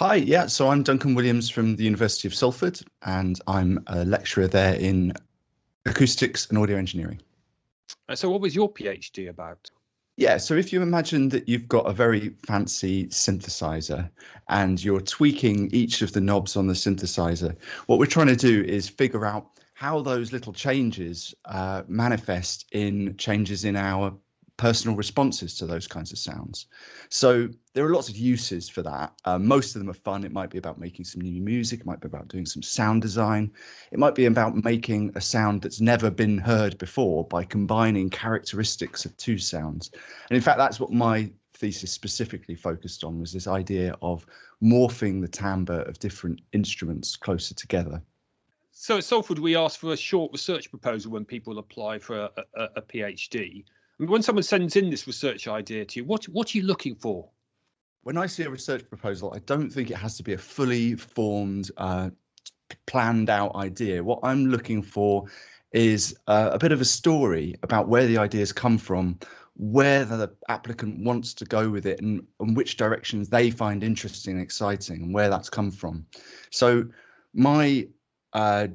Hi, yeah, so I'm Duncan Williams from the University of Salford, and I'm a lecturer there in acoustics and audio engineering. So what was your PhD about? Yeah, so if you imagine that you've got a very fancy synthesizer and you're tweaking each of the knobs on the synthesizer, what we're trying to do is figure out how those little changes manifest in changes in our personal responses to those kinds of sounds. So there are lots of uses for that. Most of them are fun. It might be about making some new music. It might be about doing some sound design. It might be about making a sound that's never been heard before by combining characteristics of two sounds. And in fact, that's what my thesis specifically focused on, was this idea of morphing the timbre of different instruments closer together. So at Salford, we ask for a short research proposal when people apply for a PhD. I mean, when someone sends in this research idea to you, what are you looking for? When I see a research proposal, I don't think it has to be a fully formed, planned out idea. What I'm looking for is a bit of a story about where the ideas come from, where the applicant wants to go with it, and which directions they find interesting and exciting, and where that's come from. So my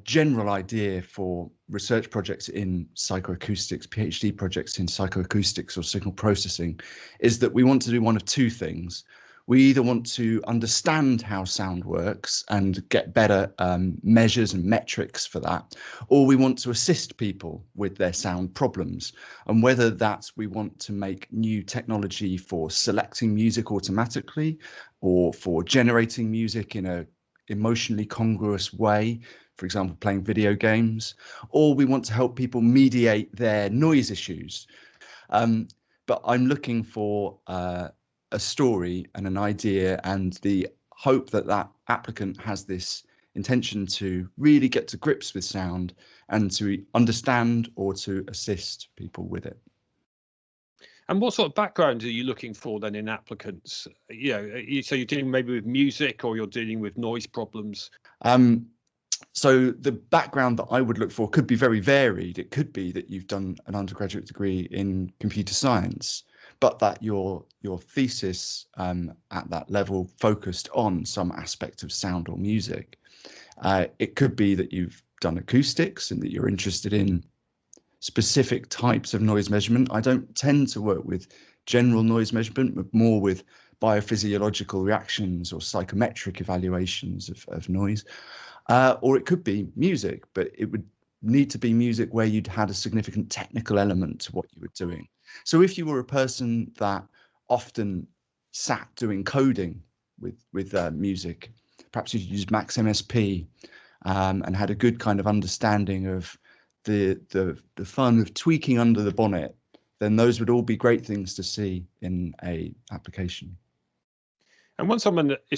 general idea for research projects in psychoacoustics, PhD projects in psychoacoustics or signal processing, is that we want to do one of two things. We either want to understand how sound works and get better measures and metrics for that, or we want to assist people with their sound problems. And whether that's we want to make new technology for selecting music automatically, or for generating music in a emotionally congruous way, for example, playing video games, or we want to help people mediate their noise issues. But I'm looking for a story and an idea, and the hope that that applicant has this intention to really get to grips with sound and to understand or to assist people with it. And what sort of background are you looking for then in applicants? So you're dealing maybe with music, or you're dealing with noise problems? So the background that I would look for could be very varied. It could be that you've done an undergraduate degree in computer science, but that your thesis at that level focused on some aspect of sound or music. It could be that you've done acoustics and that you're interested in specific types of noise measurement. I don't tend to work with general noise measurement, but more with biophysiological reactions or psychometric evaluations of noise. Or it could be music, but it would need to be music where you'd had a significant technical element to what you were doing. So if you were a person that often sat doing coding with music, perhaps you used Max MSP and had a good kind of understanding of the fun of tweaking under the bonnet, then those would all be great things to see in a application. And if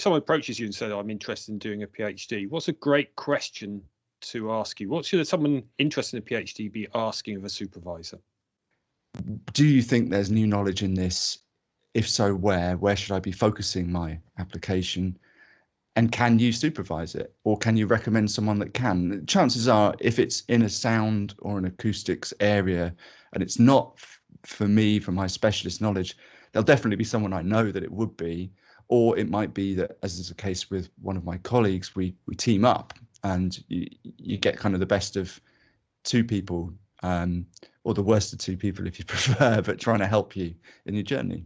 someone approaches you and says, I'm interested in doing a PhD, what's a great question to ask you? What should someone interested in a PhD be asking of a supervisor? Do you think there's new knowledge in this? If so, where? Where should I be focusing my application? And can you supervise it, or can you recommend someone that can? Chances are, if it's in a sound or an acoustics area and it's not for me, for my specialist knowledge, there'll definitely be someone I know that it would be. Or it might be that, as is the case with one of my colleagues, we team up and you get kind of the best of two people, or the worst of two people if you prefer, but trying to help you in your journey.